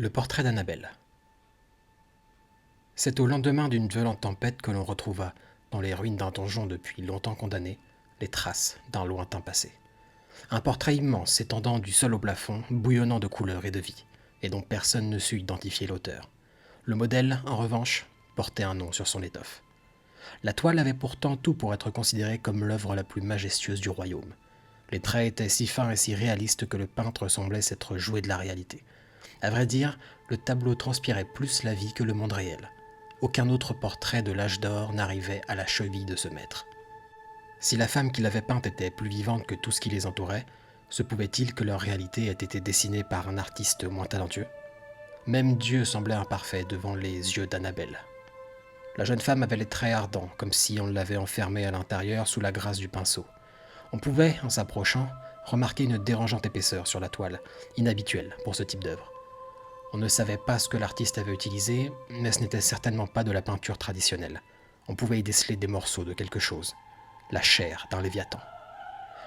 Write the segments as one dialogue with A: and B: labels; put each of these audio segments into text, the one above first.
A: Le portrait d'Annabelle. C'est au lendemain d'une violente tempête que l'on retrouva, dans les ruines d'un donjon depuis longtemps condamné, les traces d'un lointain passé. Un portrait immense s'étendant du sol au plafond, bouillonnant de couleurs et de vie, et dont personne ne sut identifier l'auteur. Le modèle, en revanche, portait un nom sur son étoffe. La toile avait pourtant tout pour être considérée comme l'œuvre la plus majestueuse du royaume. Les traits étaient si fins et si réalistes que le peintre semblait s'être joué de la réalité. À vrai dire, le tableau transpirait plus la vie que le monde réel. Aucun autre portrait de l'âge d'or n'arrivait à la cheville de ce maître. Si la femme qui l'avait peinte était plus vivante que tout ce qui les entourait, se pouvait-il que leur réalité ait été dessinée par un artiste moins talentueux ? Même Dieu semblait imparfait devant les yeux d'Annabelle. La jeune femme avait les traits ardents, comme si on l'avait enfermée à l'intérieur sous la grâce du pinceau. On pouvait, en s'approchant, remarquer une dérangeante épaisseur sur la toile, inhabituelle pour ce type d'œuvre. On ne savait pas ce que l'artiste avait utilisé, mais ce n'était certainement pas de la peinture traditionnelle. On pouvait y déceler des morceaux de quelque chose, la chair d'un léviathan.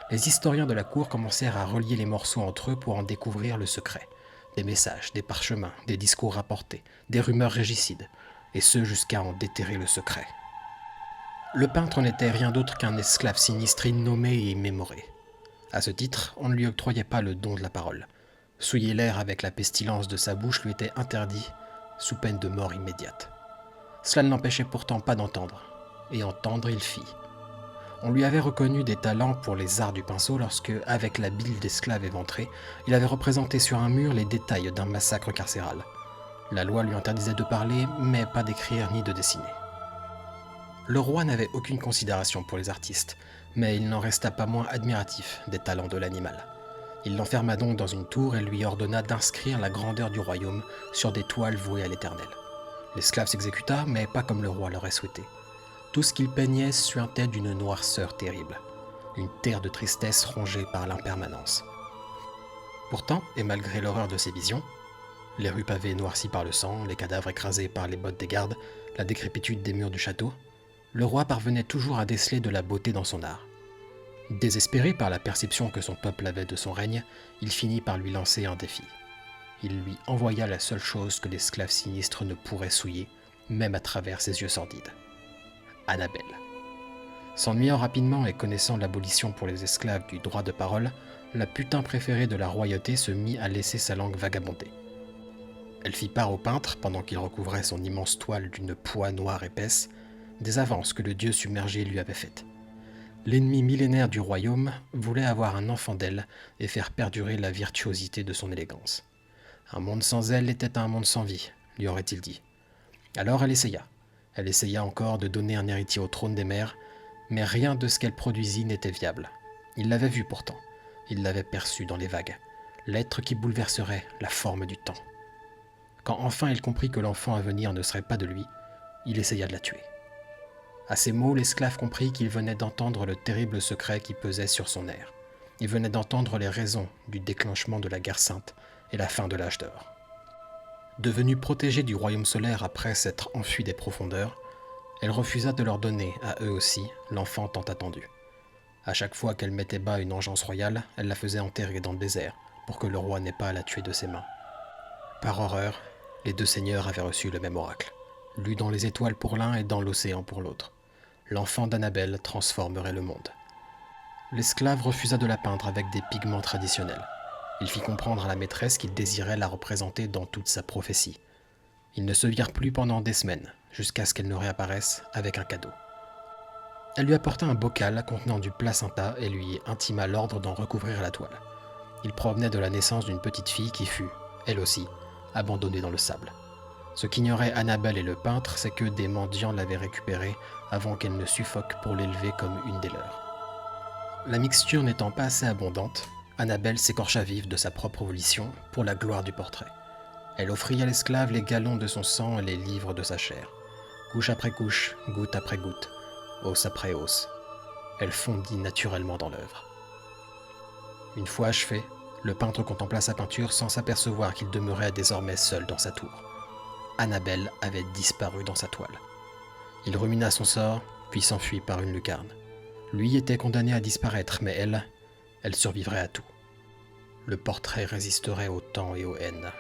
A: Les historiens de la cour commencèrent à relier les morceaux entre eux pour en découvrir le secret. Des messages, des parchemins, des discours rapportés, des rumeurs régicides, et ce jusqu'à en déterrer le secret. Le peintre n'était rien d'autre qu'un esclave sinistre innommé et immémoré. À ce titre, on ne lui octroyait pas le don de la parole. Souiller l'air avec la pestilence de sa bouche lui était interdit, sous peine de mort immédiate. Cela ne l'empêchait pourtant pas d'entendre, et entendre il fit. On lui avait reconnu des talents pour les arts du pinceau lorsque, avec la bile d'esclave éventrée, il avait représenté sur un mur les détails d'un massacre carcéral. La loi lui interdisait de parler, mais pas d'écrire ni de dessiner. Le roi n'avait aucune considération pour les artistes, mais il n'en resta pas moins admiratif des talents de l'animal. Il l'enferma donc dans une tour et lui ordonna d'inscrire la grandeur du royaume sur des toiles vouées à l'Éternel. L'esclave s'exécuta, mais pas comme le roi l'aurait souhaité. Tout ce qu'il peignait suintait d'une noirceur terrible, une terre de tristesse rongée par l'impermanence. Pourtant, et malgré l'horreur de ces visions, les rues pavées noircies par le sang, les cadavres écrasés par les bottes des gardes, la décrépitude des murs du château, le roi parvenait toujours à déceler de la beauté dans son art. Désespéré par la perception que son peuple avait de son règne, il finit par lui lancer un défi. Il lui envoya la seule chose que l'esclave sinistre ne pourrait souiller, même à travers ses yeux sordides. Annabelle. S'ennuyant rapidement et connaissant l'abolition pour les esclaves du droit de parole, la putain préférée de la royauté se mit à laisser sa langue vagabonder. Elle fit part au peintre, pendant qu'il recouvrait son immense toile d'une poix noire épaisse, des avances que le dieu submergé lui avait faites. L'ennemi millénaire du royaume voulait avoir un enfant d'elle et faire perdurer la virtuosité de son élégance. Un monde sans elle était un monde sans vie, lui aurait-il dit. Alors elle essaya. Elle essaya encore de donner un héritier au trône des mers, mais rien de ce qu'elle produisit n'était viable. Il l'avait vu pourtant. Il l'avait perçu dans les vagues. L'être qui bouleverserait la forme du temps. Quand enfin il comprit que l'enfant à venir ne serait pas de lui, il essaya de la tuer. À ces mots, l'esclave comprit qu'il venait d'entendre le terrible secret qui pesait sur son air. Il venait d'entendre les raisons du déclenchement de la guerre sainte et la fin de l'âge d'or. Devenue protégée du royaume solaire après s'être enfuie des profondeurs, elle refusa de leur donner, à eux aussi, l'enfant tant attendu. À chaque fois qu'elle mettait bas une engeance royale, elle la faisait enterrer dans le désert, pour que le roi n'ait pas à la tuer de ses mains. Par horreur, les deux seigneurs avaient reçu le même oracle, lu dans les étoiles pour l'un et dans l'océan pour l'autre. L'enfant d'Annabelle transformerait le monde. L'esclave refusa de la peindre avec des pigments traditionnels. Il fit comprendre à la maîtresse qu'il désirait la représenter dans toute sa prophétie. Ils ne se virent plus pendant des semaines, jusqu'à ce qu'elle ne réapparaisse avec un cadeau. Elle lui apporta un bocal contenant du placenta et lui intima l'ordre d'en recouvrir la toile. Il provenait de la naissance d'une petite fille qui fut, elle aussi, abandonnée dans le sable. Ce qu'ignoraient Annabelle et le peintre, c'est que des mendiants l'avaient récupérée avant qu'elle ne suffoque pour l'élever comme une des leurs. La mixture n'étant pas assez abondante, Annabelle s'écorcha vive de sa propre volition pour la gloire du portrait. Elle offrit à l'esclave les galons de son sang et les livres de sa chair. Couche après couche, goutte après goutte, os après os, elle fondit naturellement dans l'œuvre. Une fois achevé, le peintre contempla sa peinture sans s'apercevoir qu'il demeurait désormais seul dans sa tour. Annabelle avait disparu dans sa toile. Il rumina son sort, puis s'enfuit par une lucarne. Lui était condamné à disparaître, mais elle survivrait à tout. Le portrait résisterait au temps et aux haines.